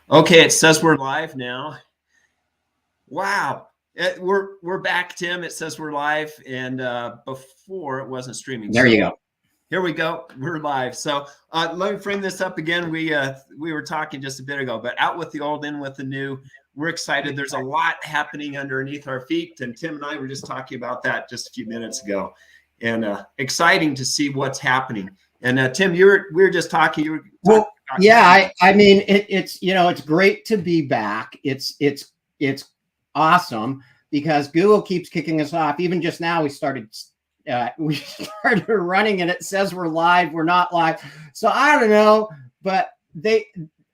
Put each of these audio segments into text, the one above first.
Okay, it says we're live now. Wow. We're back, Tim. It says we're live, and before it wasn't streaming. There you go. Here we go. We're live. So let me frame this up again. We were talking just a bit ago, but out with the old, in with the new. We're excited. There's a lot happening underneath our feet, and Tim and I were just talking about that just a few minutes ago, and exciting to see what's happening. And Tim, we were just talking. You were well, yeah. I mean, it's it's great to be back. It's awesome because Google keeps kicking us off. Even just now, we started running, and it says we're live. We're not live, so I don't know. But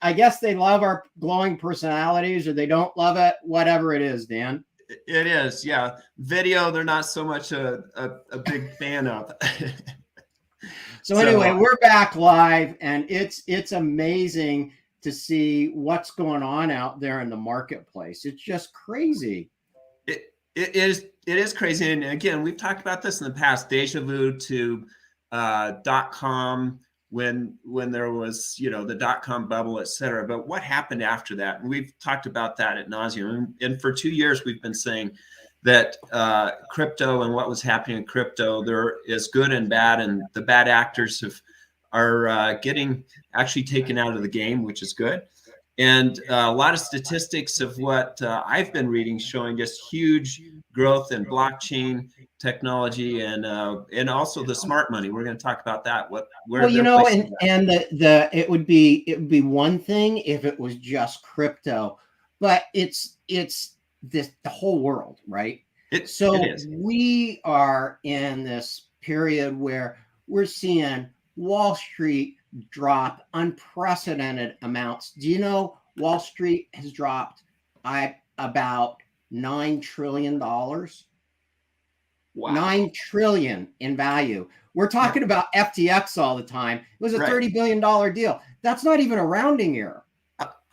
I guess they love our glowing personalities, or they don't love it. Whatever it is, Dan. It is, yeah. Video, they're not so much a big fan of. So anyway, we're back live, and it's amazing to see what's going on out there in the marketplace. It's just crazy. It is crazy. And again, we've talked about this in the past, deja vu to .com when there was, the .com bubble, et cetera. But what happened after that? And we've talked about that ad nauseum. And for 2 years, we've been saying that crypto and what was happening in crypto, there is good and bad, and the bad actors are getting actually taken out of the game, which is good. And a lot of statistics of what I've been reading showing just huge growth in blockchain technology and also the smart money. We're going to talk about that. It would be one thing if it was just crypto, but it's the whole world, right? We are in this period where we're seeing Wall Street drop unprecedented amounts. Do you know Wall Street has dropped about $9 trillion? Wow. $9 trillion in value. We're talking about FTX all the time. It was a $30 billion deal. That's not even a rounding error.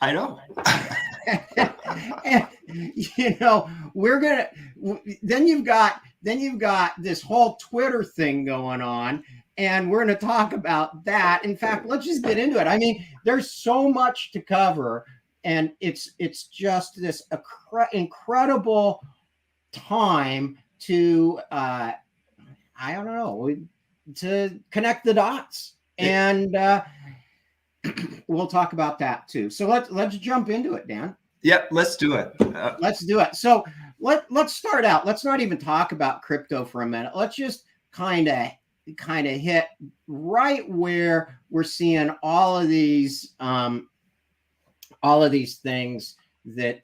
I know. And, then you've got this whole Twitter thing going on, and we're going to talk about that. In fact, let's just get into it. I mean, there's so much to cover, and it's just this incredible time to to connect the dots, and we'll talk about that too. So let's jump into it, Dan. Yep, let's do it. Let's do it. So let's start out. Let's not even talk about crypto for a minute. Let's just kind of hit right where we're seeing all of these things that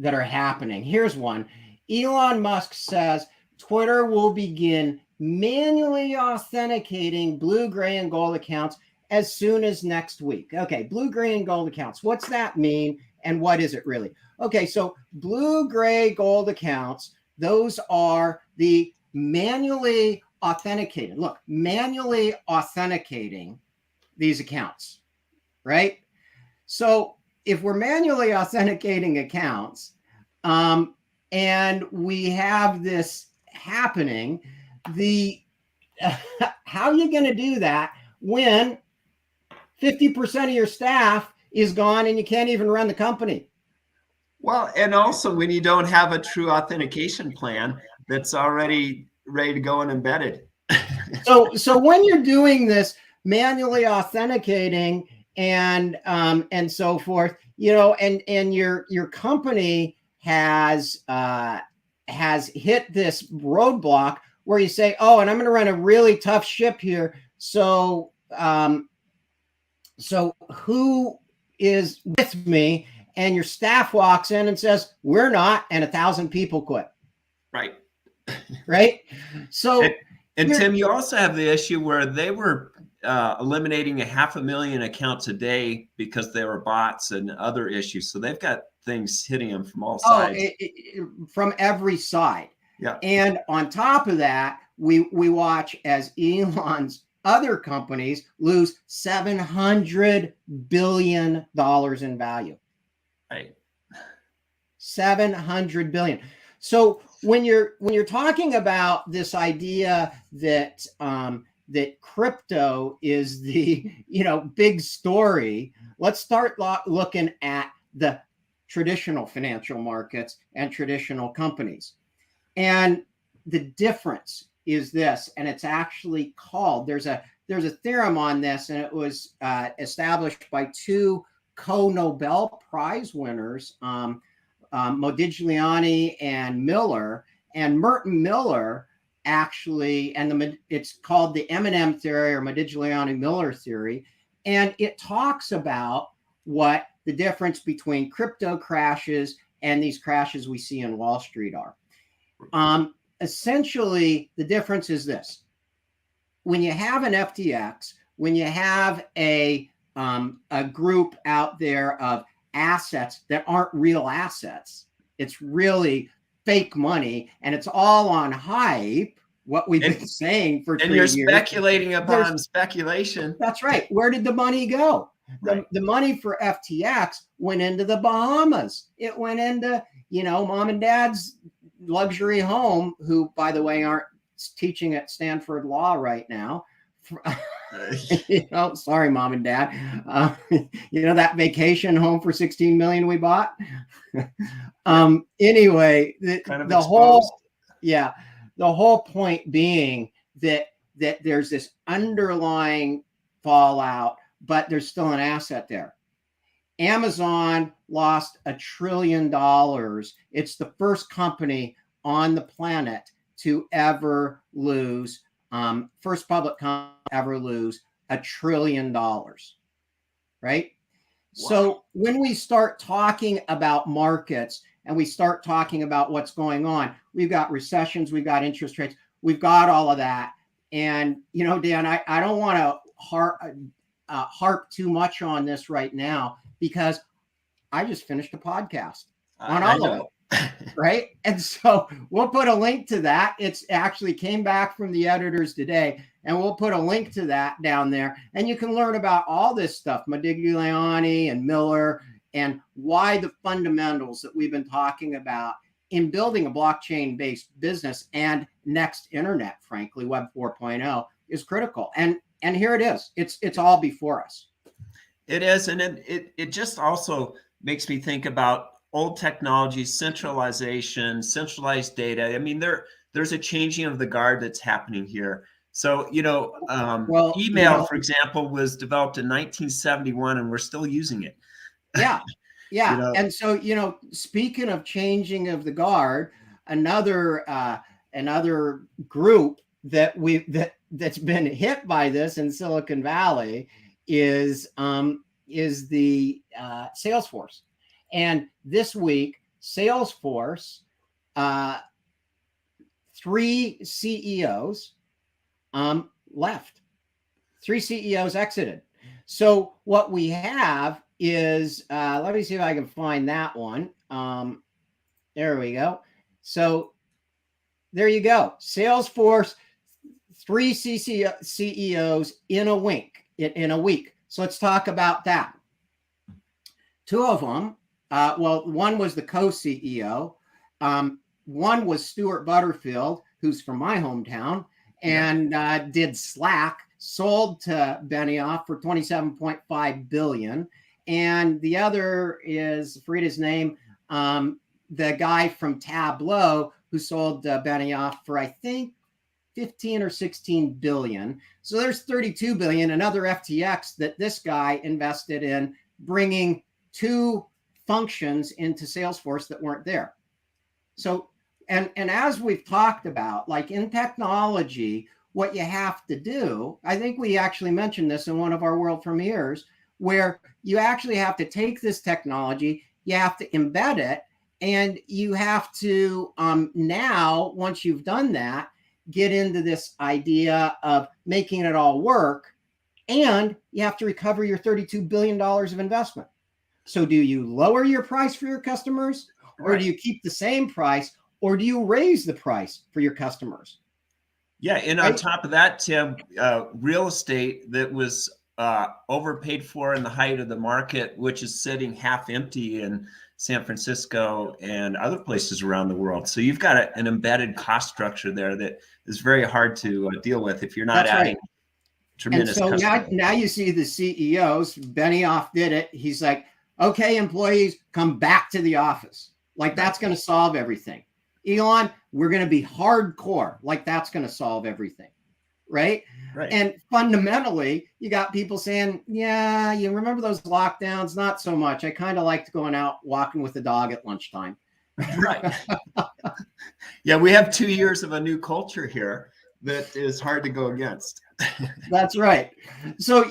are happening. Here's one. Elon Musk says Twitter will begin manually authenticating blue, gray, and gold accounts as soon as next week. Okay, blue, gray, and gold accounts. What's that mean, and what is it really? Okay, so blue, gray, gold accounts, those are the manually authenticated. Look, manually authenticating these accounts, right? So if we're manually authenticating accounts, and we have this happening, how are you going to do that when 50% of your staff is gone and you can't even run the company? Well, and also when you don't have a true authentication plan that's already ready to go and embedded. So when you're doing this manually authenticating and so forth, and your company has hit this roadblock where you say, oh, and I'm going to run a really tough ship here. So who is with me? And your staff walks in and says, we're not, and 1,000 people quit. Right. Right. So, and Tim, you also have the issue where they were eliminating 500,000 accounts a day because they were bots and other issues. So they've got things hitting them from all sides. From every side. Yeah. And on top of that, we watch as Elon's other companies lose $700 billion in value. Right. 700 billion. So when you're talking about this idea that that crypto is the big story, let's start looking at the traditional financial markets and traditional companies. And the difference is this, and it's actually called, there's a theorem on this, and it was established by two co-Nobel Prize winners, Modigliani and Miller. And Merton Miller actually, and it's called the M&M theory or Modigliani-Miller theory, and it talks about what the difference between crypto crashes and these crashes we see in Wall Street are. Essentially, the difference is this. When you have an FTX, when you have a group out there of assets that aren't real assets, it's really fake money, and it's all on hype, what we've been saying for 3 years. And you're speculating upon speculation. That's right. Where did the money go? Right. The money for FTX went into the Bahamas. It went into, mom and dad's luxury home, who, by the way, aren't teaching at Stanford Law right now. Sorry, mom and dad. That vacation home for $16 million we bought. Anyway, the whole point being that there's this underlying fallout, but there's still an asset there. Amazon lost $1 trillion. It's the first company on the planet to ever lose, first public company ever lose $1 trillion, right? Wow. So when we start talking about markets and we start talking about what's going on, we've got recessions, we've got interest rates, we've got all of that. And, Dan, I don't want to harp too much on this right now, because I just finished a podcast on all of it. Right. And so we'll put a link to that. It's actually came back from the editors today, and we'll put a link to that down there. And you can learn about all this stuff, Modigliani and Miller, and why the fundamentals that we've been talking about in building a blockchain-based business and next internet, frankly, Web 4.0, is critical. And here it is. It's all before us. It is. And it just also makes me think about old technologies, centralization, centralized data. I mean, there's a changing of the guard that's happening here. So, email, for example, was developed in 1971, and we're still using it. Yeah. Yeah. And so, speaking of changing of the guard, another group that's been hit by this in Silicon Valley is the Salesforce. And this week, Salesforce, 3 CEOs left. 3 CEOs exited. So what we have is, let me see if I can find that one. There we go. So there you go. Salesforce, 3 CEOs in a week. So let's talk about that. 2 of them, one was the co-CEO. One was Stuart Butterfield, who's from my hometown, and did Slack, sold to Benioff for $27.5 billion. And the other is, forget his name, the guy from Tableau, who sold Benioff for, I think, 15 or 16 billion. So there's 32 billion, another FTX that this guy invested in, bringing 2 functions into Salesforce that weren't there. So, and as we've talked about, like in technology, what you have to do, I think we actually mentioned this in one of our world premieres, where you actually have to take this technology, you have to embed it, and you have to now, once you've done that, get into this idea of making it all work, and you have to recover your $32 billion of investment. So do you lower your price for your customers, or do you keep the same price, or do you raise the price for your customers? Yeah, and on top of that, Tim, real estate that was overpaid for in the height of the market, which is sitting half empty in San Francisco and other places around the world. So you've got an embedded cost structure there that is very hard to deal with if you're not adding tremendous so customer. now you see the CEOs, Benioff did it. He's like, okay, employees, come back to the office. Like that's going to solve everything. Elon, we're going to be hardcore. Like that's going to solve everything. Right. And fundamentally, you got people saying, yeah, you remember those lockdowns? Not so much. I kind of liked going out walking with the dog at lunchtime. Right. Yeah, we have 2 years of a new culture here that is hard to go against. That's right. So,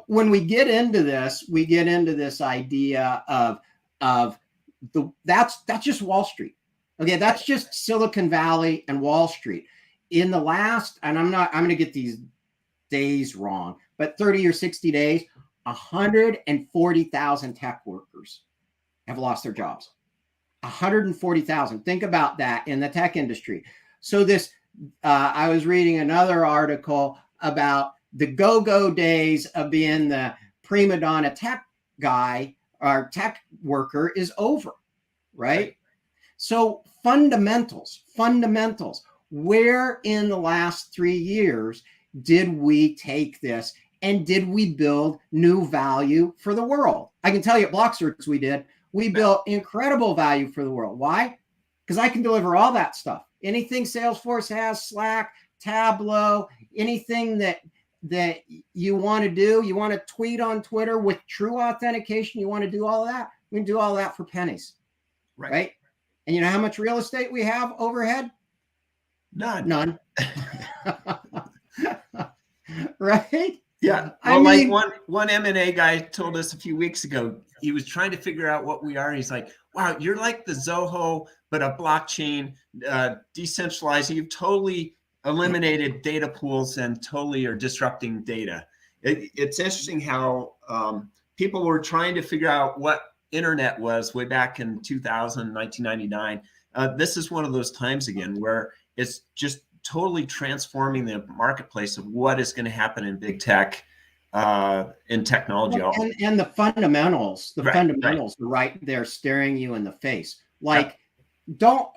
when we get into this idea of that's just Wall Street. Okay, that's just Silicon Valley and Wall Street. In the last, and I'm going to get these days wrong, but 30 or 60 days, 140,000 tech workers have lost their jobs. 140,000. Think about that in the tech industry. So I was reading another article about the go-go days of being the prima donna tech guy or tech worker is over, right? So fundamentals. Where in the last 3 years did we take this and did we build new value for the world? I can tell you at BlockCerts we did. We built incredible value for the world. Why? Because I can deliver all that stuff. Anything Salesforce has, Slack, Tableau, anything that you want to do, you want to tweet on Twitter with true authentication, you want to do all that, we can do all that for pennies. Right? And you know how much real estate we have overhead? None. Right? Yeah. Well, like one M&A guy told us a few weeks ago, he was trying to figure out what we are. And he's like, wow, you're like the Zoho, but a blockchain, decentralized. You've totally eliminated data pools and totally are disrupting data. It's interesting how people were trying to figure out what internet was way back in 2000, 1999. This is one of those times again where it's just totally transforming the marketplace of what is going to happen in big tech, in technology. And the fundamentals, fundamentals are right there staring you in the face. Like, don't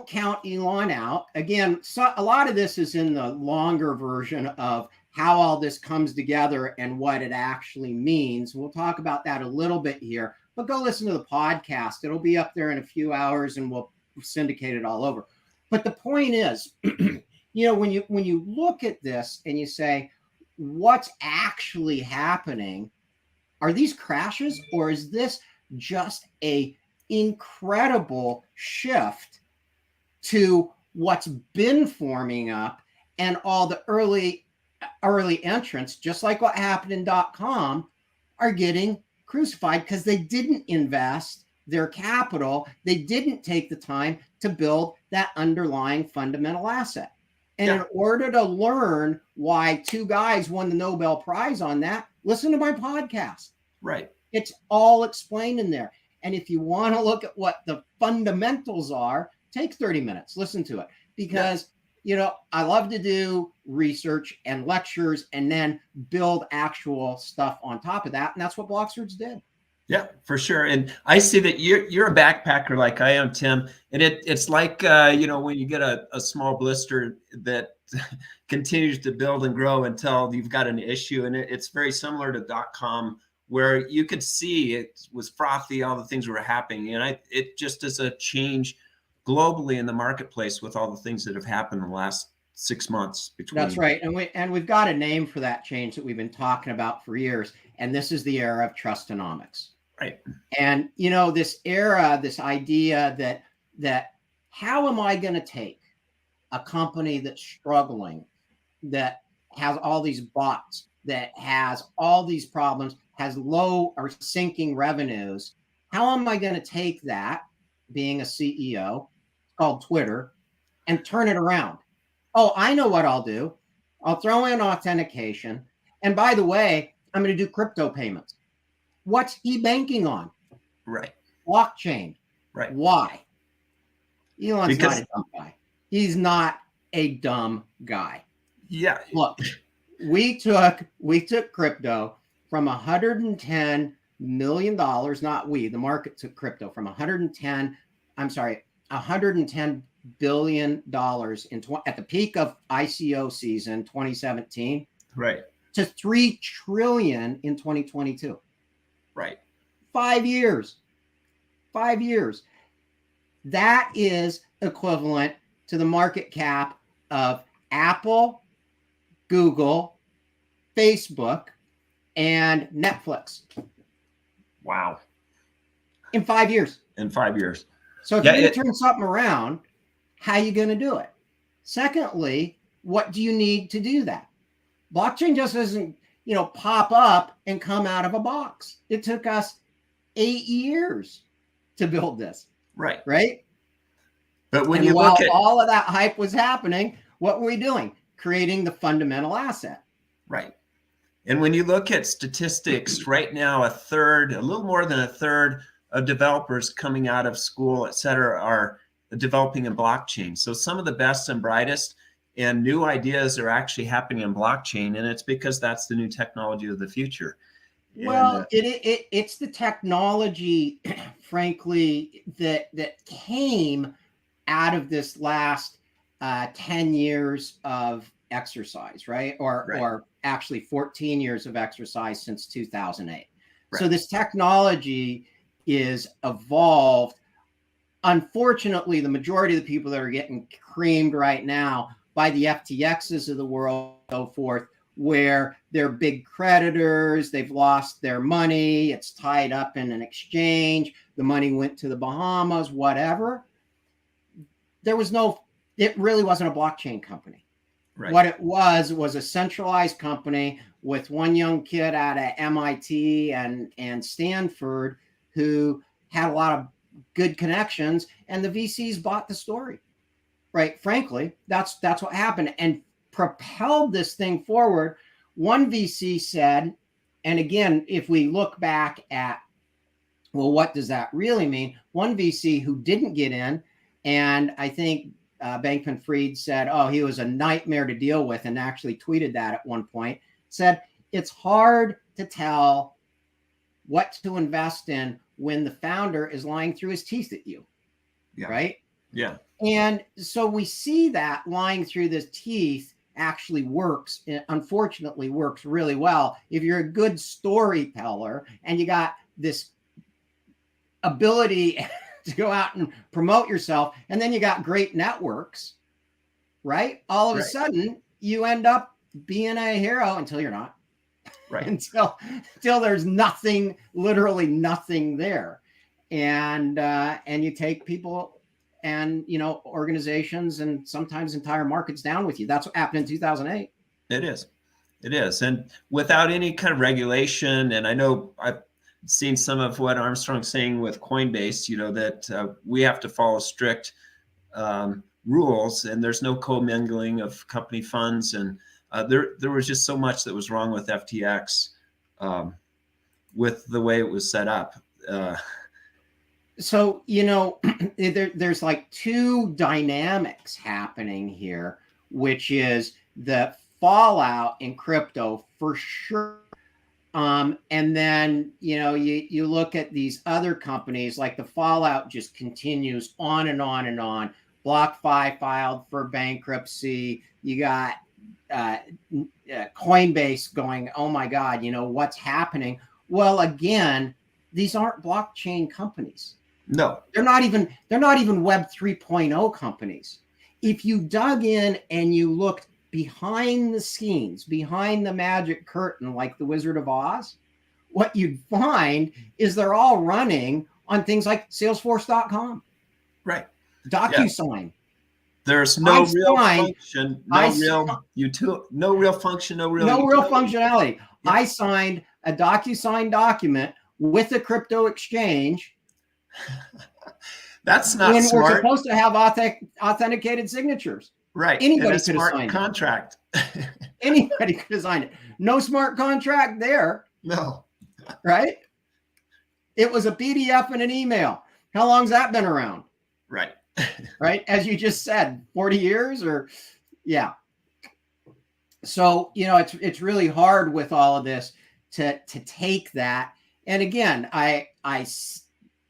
count Elon out. Again, so a lot of this is in the longer version of how all this comes together and what it actually means. We'll talk about that a little bit here, but go listen to the podcast. It'll be up there in a few hours and we'll syndicate it all over. But the point is, when you look at this and you say, what's actually happening? Are these crashes or is this just a incredible shift to what's been forming up and all the early entrants, just like what happened in .com, are getting crucified because they didn't invest their capital. They didn't take the time to build that underlying fundamental asset. And in order to learn why two guys won the Nobel Prize on that, listen to my podcast. Right. It's all explained in there. And if you want to look at what the fundamentals are, take 30 minutes, listen to it. Because, I love to do research and lectures and then build actual stuff on top of that. And that's what BlockCerts did. Yeah, for sure. And I see that you're a backpacker like I am, Tim. And it's like, when you get a small blister that continues to build and grow until you've got an issue. And it's very similar to .com, where you could see it was frothy, all the things were happening. And it just is a change globally in the marketplace with all the things that have happened in the last 6 months. That's right. And we've got a name for that change that we've been talking about for years. And this is the era of trustonomics. Right. And, this era, this idea that how am I going to take a company that's struggling, that has all these bots, that has all these problems, has low or sinking revenues? How am I going to take that, being a CEO, called Twitter, and turn it around? Oh, I know what I'll do. I'll throw in authentication. And by the way, I'm going to do crypto payments. What's he banking on? Right. Blockchain. Right. Why? Elon's not a dumb guy. He's not a dumb guy. Yeah. Look, we took crypto from $110 million, not we, the market took crypto from $110 billion at the peak of ICO season 2017. Right. to 3 trillion in 2022. Right. 5 years. 5 years. That is equivalent to the market cap of Apple, Google, Facebook, and Netflix. Wow. In 5 years. In 5 years. So if you're going to turn something around, how are you going to do it? Secondly, what do you need to do that? Blockchain just doesn't, pop up and come out of a box. It took us 8 years to build this. Right. Right. But when and you while look at all of that hype was happening, what were we doing? Creating the fundamental asset. Right. And when you look at statistics right now, a little more than a third of developers coming out of school, et cetera, are developing in blockchain. So some of the best and brightest and new ideas are actually happening in blockchain. And it's because that's the new technology of the future. Well, it's the technology, frankly, that came out of this last 10 years of exercise, right? Or actually 14 years of exercise since 2008. Right. So this technology is evolved. Unfortunately, the majority of the people that are getting creamed right now by the FTXs of the world, so forth, where they're big creditors, they've lost their money, it's tied up in an exchange, the money went to the Bahamas, whatever. It really wasn't a blockchain company. Right. What it was a centralized company with one young kid out of MIT and Stanford who had a lot of good connections, and the VCs bought the story. Right. Frankly, that's what happened and propelled this thing forward. One VC said, and again, if we look back at, well, what does that really mean? One VC who didn't get in, and I think Bankman-Fried said, oh, he was a nightmare to deal with, and actually tweeted that at one point, said, it's hard to tell what to invest in when the founder is lying through his teeth at you. Yeah. Right? Yeah. And so we see that lying through the teeth actually works. It unfortunately works really well if you're a good storyteller and you got this ability to go out and promote yourself, and then you got great networks, right? All of a sudden you end up being a hero until you're not. Right. Until there's nothing, literally nothing there. And you take people and, organizations and sometimes entire markets down with you. That's what happened in 2008. It is. And without any kind of regulation, and I know I've seen some of what Armstrong's saying with Coinbase, that we have to follow strict rules, and there's no commingling of company funds. And there was just so much that was wrong with FTX with the way it was set up. So, there's like two dynamics happening here, which is the fallout in crypto for sure. And then, you look at these other companies, like the fallout just continues on and on and on. BlockFi filed for bankruptcy. You got Coinbase going, oh my God, what's happening? Well, again, these aren't blockchain companies. No, they're not even Web 3.0 companies. If you dug in and you looked behind the scenes, behind the magic curtain, like the Wizard of Oz, what you'd find is they're all running on things like Salesforce.com. Right. DocuSign. Yeah. There's no real function, no real functionality. Yeah. I signed a DocuSign document with a crypto exchange. That's not when smart. We're supposed to have authenticated signatures. Right. Anybody could have signed contract. Anybody could have signed it. No smart contract there. No. Right? It was a PDF and an email. How long's that been around? Right. Right? As you just said, 40 years or yeah. So, it's really hard with all of this to take that. And again, I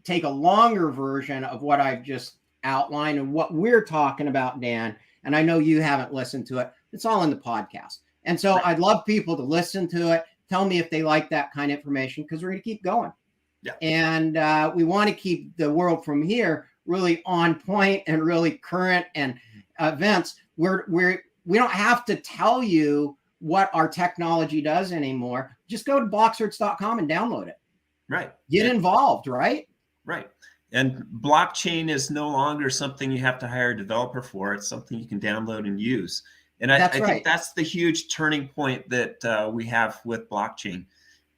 take a longer version of what I've just outlined and what we're talking about, Dan. And I know you haven't listened to it. It's all in the podcast. And so I'd love people to listen to it. Tell me if they like that kind of information, because we're going to keep going. Yeah. And we want to keep the world from here really on point and really current and events. We don't have to tell you what our technology does anymore. Just go to BlockCerts.com and download it. Right. Get involved, right? Right. And blockchain is no longer something you have to hire a developer for. It's something you can download and use. And I think that's the huge turning point that we have with blockchain.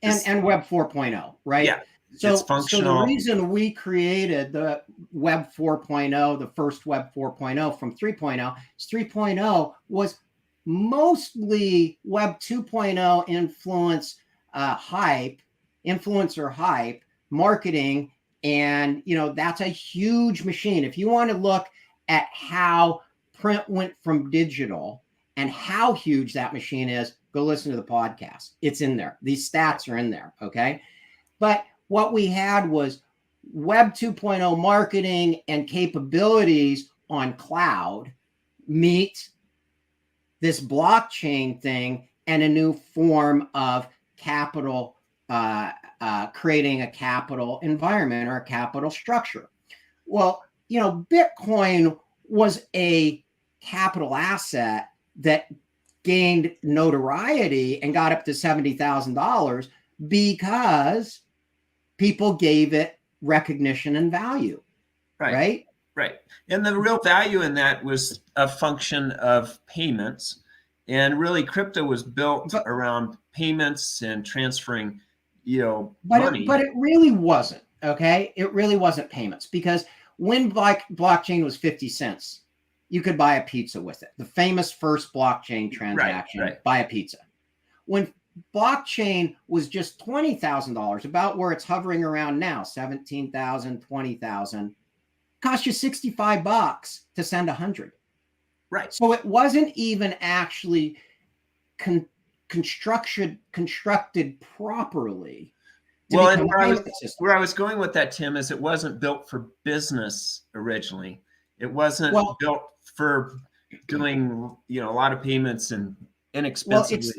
And Web 4.0, right? Yeah. So, it's functional. So the reason we created the Web 4.0, the first Web 4.0 from 3.0, is 3.0 was mostly Web 2.0 influencer hype, marketing. And, that's a huge machine. If you want to look at how print went from digital and how huge that machine is, go listen to the podcast. It's in there. These stats are in there. Okay. But what we had was Web 2.0 marketing and capabilities on cloud meet this blockchain thing and a new form of capital, creating a capital environment or a capital structure. Well, Bitcoin was a capital asset that gained notoriety and got up to $70,000 because people gave it recognition and value. Right. And the real value in that was a function of payments. And really, crypto was built around payments and transferring, money. But it really wasn't. Okay. It really wasn't payments, because when blockchain was 50 cents, you could buy a pizza with it. The famous first blockchain transaction, buy a pizza. When blockchain was just $20,000, about where it's hovering around now, 17,000, 20,000, cost you $65 to send 100. Right. So it wasn't even actually constructed properly. Well, and where I was going with that, Tim, is it wasn't built for business originally. It wasn't built for doing, a lot of payments and inexpensively.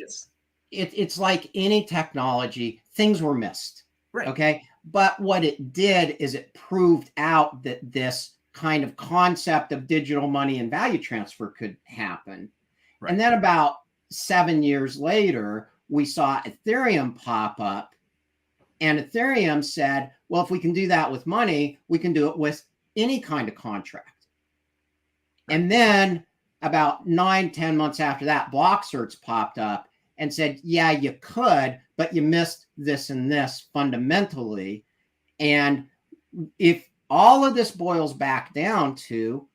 It's like any technology, things were missed. Right. Okay. But what it did is it proved out that this kind of concept of digital money and value transfer could happen. Right. And then about 7 years later, we saw Ethereum pop up, and Ethereum said, well, if we can do that with money, we can do it with any kind of contract. And then about 9-10 months after that, BlockCerts popped up and said, yeah, you could, but you missed this and this fundamentally. And if all of this boils back down to,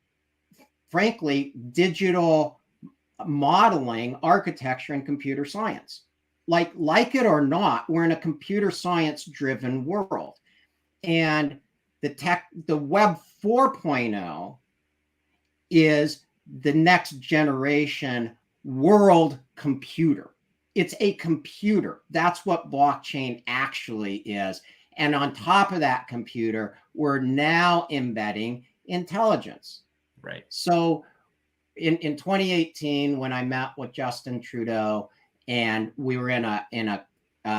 frankly, digital modeling, architecture, and computer science. Like it or not, we're in a computer science driven world. And the Web 4.0 is the next generation world computer. It's a computer. That's what blockchain actually is. And on top of that computer, we're now embedding intelligence. Right. So in 2018, when I met with Justin Trudeau, and we were in a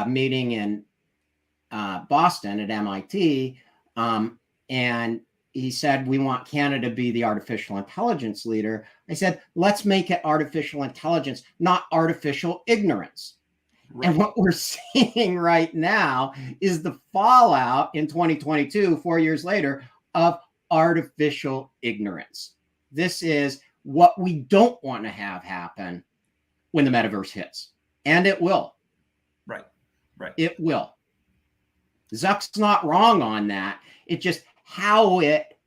meeting in Boston at MIT, and he said, we want Canada to be the artificial intelligence leader. I said, let's make it artificial intelligence, not artificial ignorance. Right. And what we're seeing right now is the fallout in 2022, 4 years later, of artificial ignorance. This is what we don't want to have happen when the metaverse hits. And it will. Right. It will. Zuck's not wrong on that. It just, how it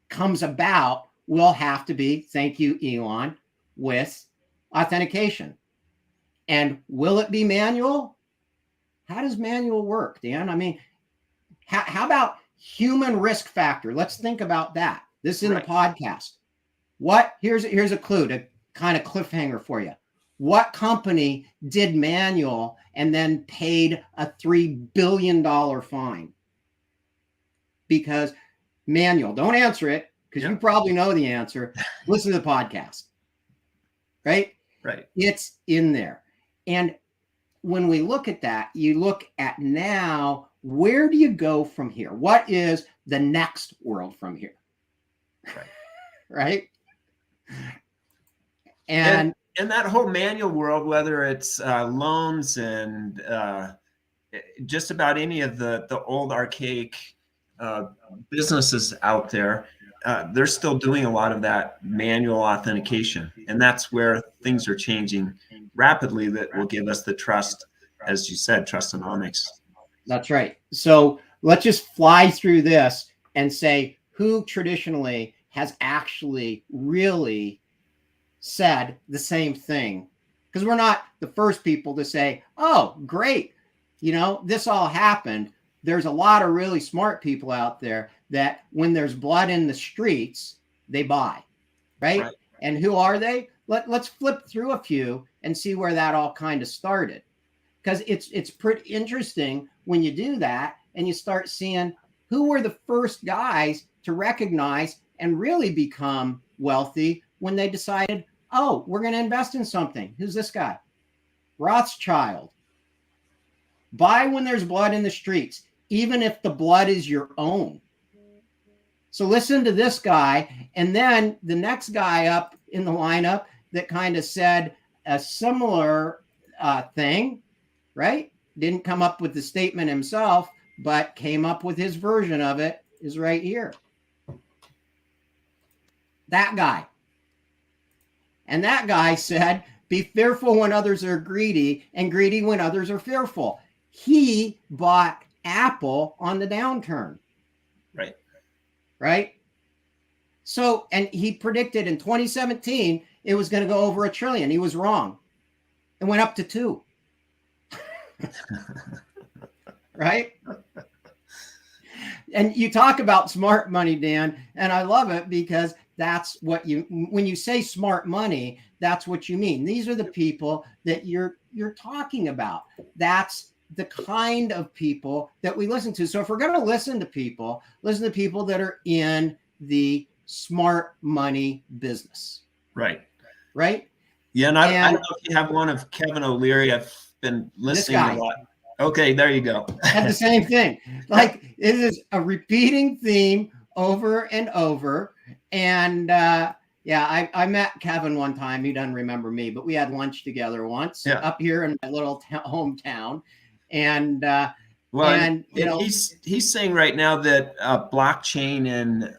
comes about will have to be, thank you, Elon, with authentication. And will it be manual? How does manual work, Dan? I mean, how about human risk factor? Let's think about that. This is in the podcast. Here's a clue to kind of cliffhanger for you. What company did manual and then paid a $3 billion fine? Because manual, don't answer it, because you probably know the answer. Listen to the podcast. Right? Right. It's in there. And when we look at that, you look at now, where do you go from here? What is the next world from here? Right. Right. And that whole manual world, whether it's loans and just about any of the old archaic businesses out there, they're still doing a lot of that manual authentication. And that's where things are changing rapidly that will give us the trust, as you said, trustonomics. That's right. So let's just fly through this and say who traditionally has actually really said the same thing. Because we're not the first people to say, oh, great, you know, this all happened. There's a lot of really smart people out there that when there's blood in the streets, they buy, right? And who are they? Let's flip through a few and see where that all kind of started. Because it's pretty interesting when you do that and you start seeing who were the first guys to recognize and really become wealthy when they decided, oh, we're going to invest in something. Who's this guy? Rothschild. Buy when there's blood in the streets, even if the blood is your own. So listen to this guy. And then the next guy up in the lineup that kind of said a similar thing, right? Didn't come up with the statement himself, but came up with his version of it, is right here. That guy. And that guy said, be fearful when others are greedy and greedy when others are fearful. He bought Apple on the downturn. Right. Right. So, and he predicted in 2017, it was going to go over $1 trillion. He was wrong. It went up to 2. Right. And you talk about smart money, Dan, and I love it because that's what when you say smart money, that's what you mean. These are the people that you're talking about. That's the kind of people that we listen to. So if we're going to listen to people that are in the smart money business. Right. Right. Yeah. And I don't know if you have one of Kevin O'Leary. I've been listening a lot. Okay, there you go. Had the same thing. Like it is a repeating theme over and over. And yeah, I met Kevin one time. He doesn't remember me, but we had lunch together once up here in my little hometown. And you know, he's saying right now that blockchain and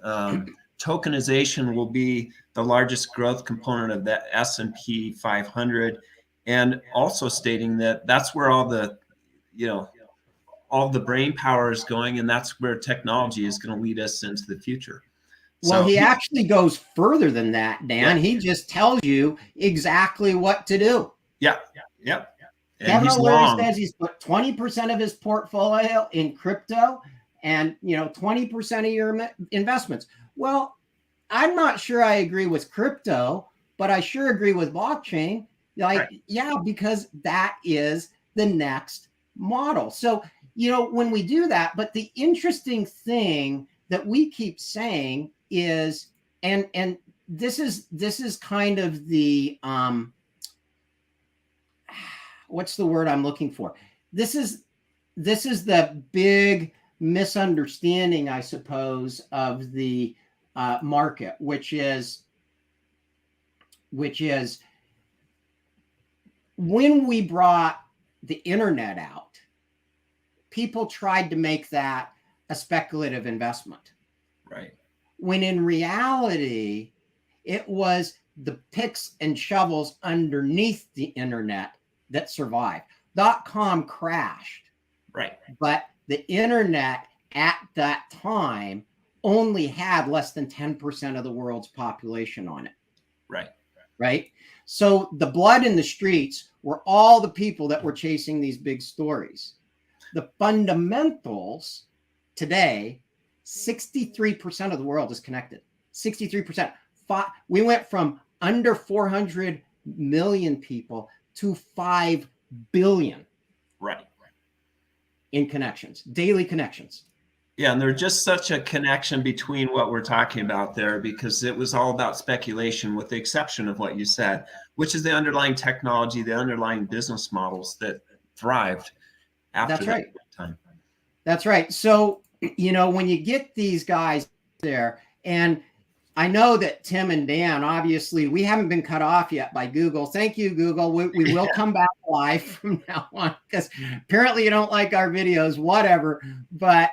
tokenization will be the largest growth component of that S&P 500, and also stating that that's where all the brain power is going, and that's where technology is going to lead us into the future. Well, he actually goes further than that, Dan. Yeah. He just tells you exactly what to do. Yeah. Yeah. Kevin O'Leary says he's put 20% of his portfolio in crypto and, 20% of your investments. Well, I'm not sure I agree with crypto, but I sure agree with blockchain. Because that is the next model. So, when we do that, but the interesting thing that we keep saying is, and this is kind of the, what's the word I'm looking for? This is the big misunderstanding, I suppose, of the market, which is when we brought the internet out, people tried to make that a speculative investment. Right. When in reality, it was the picks and shovels underneath the internet that survived. .com crashed. Right. But the internet at that time only had less than 10% of the world's population on it. Right. Right. So the blood in the streets were all the people that were chasing these big stories. The fundamentals today, 63% of the world is connected. 63%. We went from under 400 million people to 5 billion. Right. In connections, daily connections. Yeah, and there's just such a connection between what we're talking about there, because it was all about speculation, with the exception of what you said, which is the underlying technology, the underlying business models that thrived after That's that right. time. That's right. So, you know, when you get these guys there, and I know that Tim and Dan, obviously, we haven't been cut off yet by Google. Thank you, Google. We will come back live from now on, because apparently you don't like our videos, whatever. But,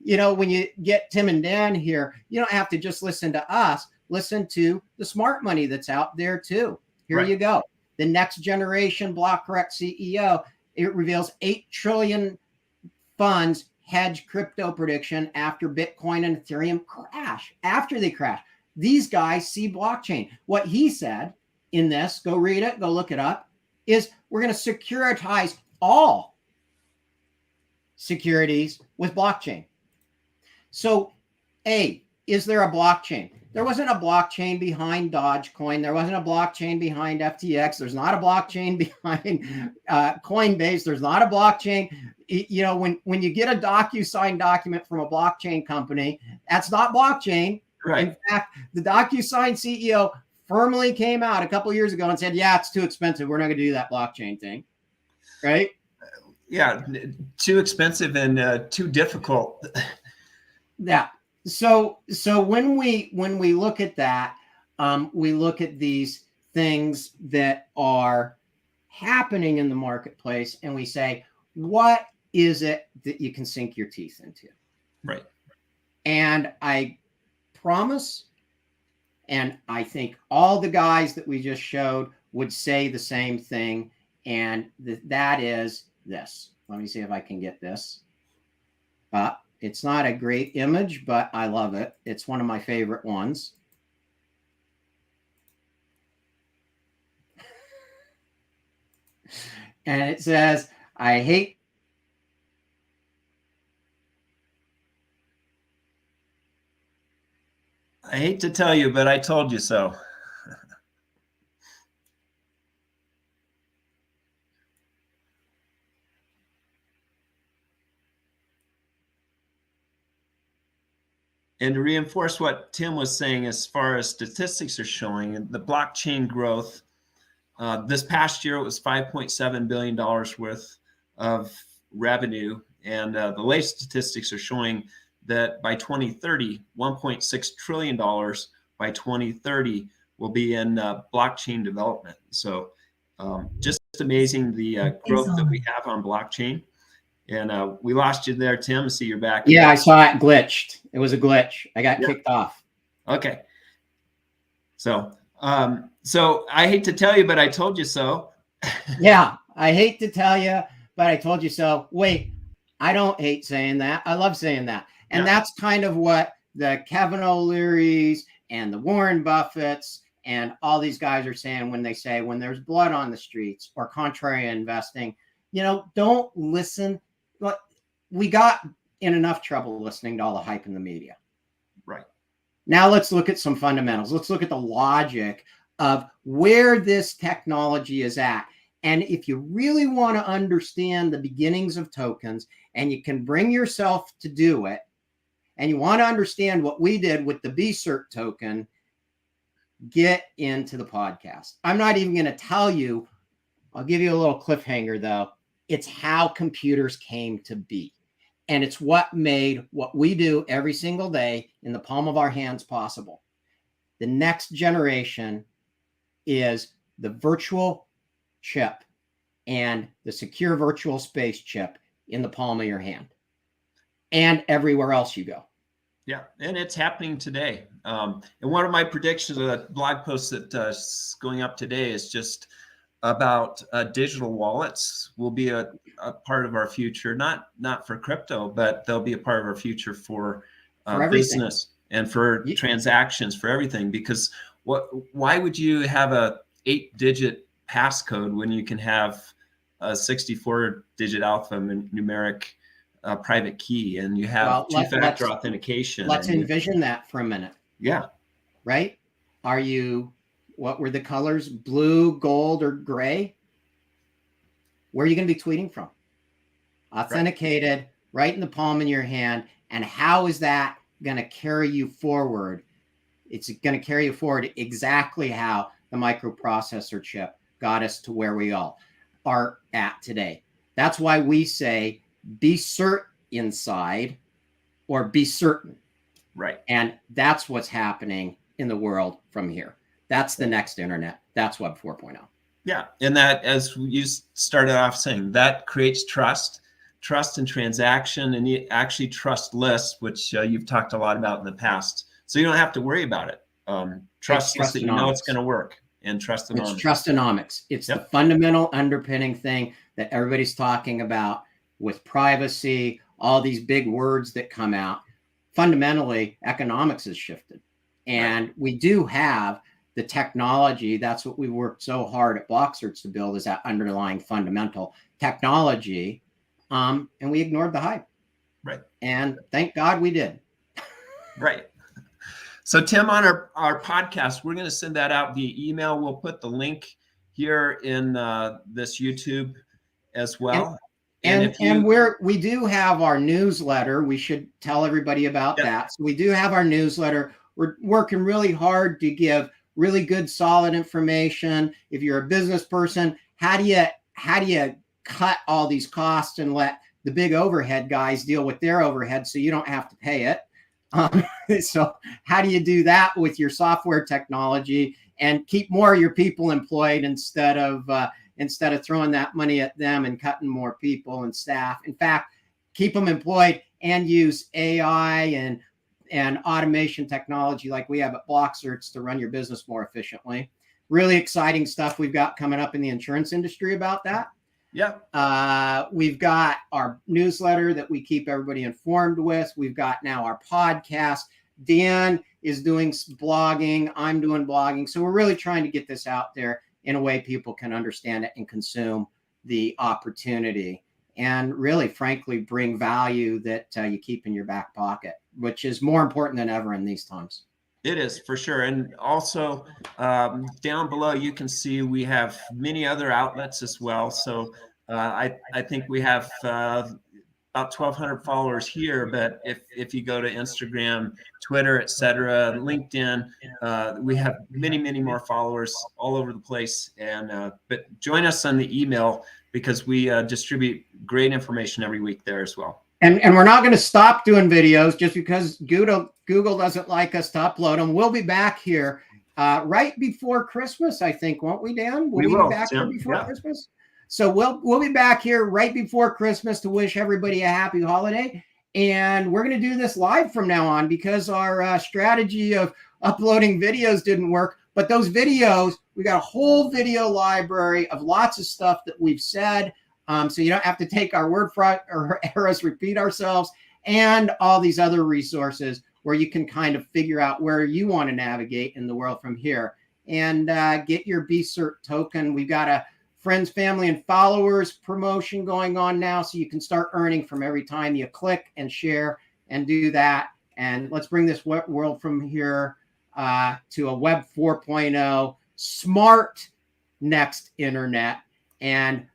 you know, when you get Tim and Dan here, you don't have to just listen to us. Listen to the smart money that's out there, too. Here Right. you go. The next generation BlockCerts CEO, it reveals 8 trillion funds hedge crypto prediction after Bitcoin and Ethereum crash. After they crash, these guys see blockchain. What he said in this, go read it, go look it up, is we're going to securitize all securities with blockchain. So, is there a blockchain? There wasn't a blockchain behind Dogecoin. There wasn't a blockchain behind FTX. There's not a blockchain behind Coinbase. There's not a blockchain. You know, when you get a DocuSign document from a blockchain company, that's not blockchain. Right. In fact, the DocuSign CEO firmly came out a couple of years ago and said, yeah, it's too expensive. We're not going to do that blockchain thing. Right? Yeah, too expensive and too difficult. Yeah. So when we look at that, we look at these things that are happening in the marketplace, and we say, what is it that you can sink your teeth into? Right. And I promise, and I think all the guys that we just showed would say the same thing, and that is this. Let me see if I can get this up. It's not a great image, but I love it. It's one of my favorite ones. And it says, I hate to tell you, but I told you so. And to reinforce what Tim was saying, as far as statistics are showing, and the blockchain growth, this past year it was $5.7 billion worth of revenue. And the latest statistics are showing that by 2030, $1.6 trillion by 2030 will be in blockchain development. So just amazing the growth that we have on blockchain. And we lost you there, Tim. See, you're back. Yeah, I saw it glitched. It was a glitch. I got kicked off. Okay. So I hate to tell you, but I told you so. Yeah, I hate to tell you, but I told you so. Wait, I don't hate saying that. I love saying that. And that's kind of what the Kevin O'Leary's and the Warren Buffetts and all these guys are saying when they say, when there's blood on the streets or contrarian investing, you know, don't listen. We got in enough trouble listening to all the hype in the media. Right. Now let's look at some fundamentals. Let's look at the logic of where this technology is at. And if you really want to understand the beginnings of tokens, and you can bring yourself to do it, and you want to understand what we did with the BCERT token, get into the podcast. I'm not even going to tell you. I'll give you a little cliffhanger, though. It's how computers came to be. And it's what made what we do every single day in the palm of our hands possible. The next generation is the virtual chip and the secure virtual space chip in the palm of your hand and everywhere else you go. Yeah, and it's happening today. And one of my predictions of that blog post that's going up today is just about digital wallets will be a part of our future, not for crypto, but they'll be a part of our future for business and for transactions, for everything. Because why would you have a 8-digit passcode when you can have a 64-digit alphanumeric private key, and you have two-factor authentication? Let's envision that for a minute. Yeah. Right? What were the colors? Blue, gold, or gray? Where are you going to be tweeting from? Authenticated, right in the palm of your hand. And how is that going to carry you forward? It's going to carry you forward exactly how the microprocessor chip got us to where we all are at today. That's why we say be cert inside or be certain. Right. And that's what's happening in the world from here. That's the next internet. That's Web 4.0. Yeah. And that, as you started off saying, that creates trust and transaction, and you actually trustless, which you've talked a lot about in the past. So you don't have to worry about it. Trust is that you know it's going to work, and trustonomics. It's trustonomics. It's the fundamental underpinning thing that everybody's talking about with privacy, all these big words that come out. Fundamentally, economics has shifted. And we do have the technology. That's what we worked so hard at BlockCerts to build, is that underlying fundamental technology. And we ignored the hype. Right. And thank God we did. Right. So Tim, on our podcast, we're going to send that out via email. We'll put the link here in this YouTube as well. And we do have our newsletter. We should tell everybody about that. So we do have our newsletter. We're working really hard to give really good, solid information. If you're a business person, how do you cut all these costs and let the big overhead guys deal with their overhead so you don't have to pay it? So how do you do that with your software technology and keep more of your people employed instead of throwing that money at them and cutting more people and staff? In fact, keep them employed and use AI and automation technology like we have at BlockCerts to run your business more efficiently. Really exciting stuff we've got coming up in the insurance industry about that. Yeah. We've got our newsletter that we keep everybody informed with. We've got now our podcast. Dan is doing blogging. I'm doing blogging. So we're really trying to get this out there in a way people can understand it and consume the opportunity, and really, frankly, bring value that you keep in your back pocket, which is more important than ever in these times. It is, for sure. And also down below, you can see we have many other outlets as well. So I think we have about 1,200 followers here. But if you go to Instagram, Twitter, etc., LinkedIn, we have many, many more followers all over the place. And but join us on the email, because we distribute great information every week there as well. And we're not going to stop doing videos just because Google doesn't like us to upload them. We'll be back here right before Christmas, I think, won't we, Dan? Will we be back here before Christmas? So we'll be back here right before Christmas to wish everybody a happy holiday. And we're going to do this live from now on, because our strategy of uploading videos didn't work. But those videos, we got a whole video library of lots of stuff that we've said. So you don't have to take our word for it or hear us repeat ourselves, and all these other resources where you can kind of figure out where you want to navigate in the world from here, and get your BCert token. We've got a friends, family, and followers promotion going on now, so you can start earning from every time you click and share and do that. And let's bring this world from here to a Web 4.0 smart next internet and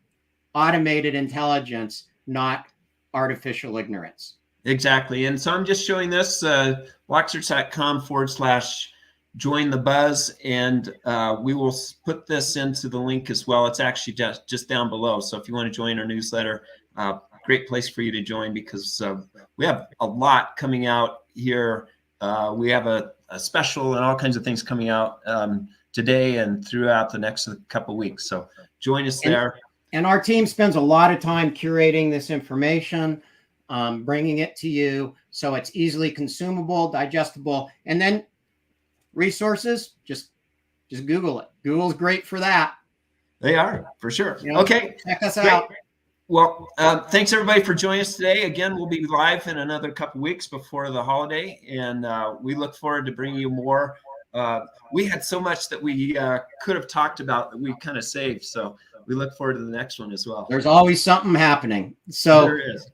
automated intelligence, not artificial ignorance. Exactly. And so I'm just showing this blockcerts.com/join the buzz, and we will put this into the link as well. It's actually just down below. So if you want to join our newsletter, great place for you to join, because we have a lot coming out here. We have a special and all kinds of things coming out today and throughout the next couple of weeks. So join us there. And our team spends a lot of time curating this information, bringing it to you so it's easily consumable, digestible, and then resources, just Google it. Google's great for that. They are, for sure. Okay. Check us out. Well, thanks everybody for joining us today. Again, we'll be live in another couple weeks before the holiday, and we look forward to bringing you more. We had so much that we could have talked about that we kind of saved. So we look forward to the next one as well. There's always something happening. So there is.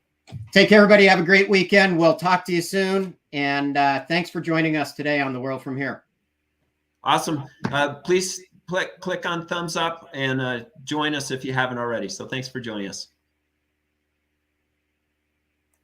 Take care, everybody. Have a great weekend. We'll talk to you soon. And thanks for joining us today on The World From Here. Awesome. Please click on thumbs up and join us if you haven't already. So thanks for joining us.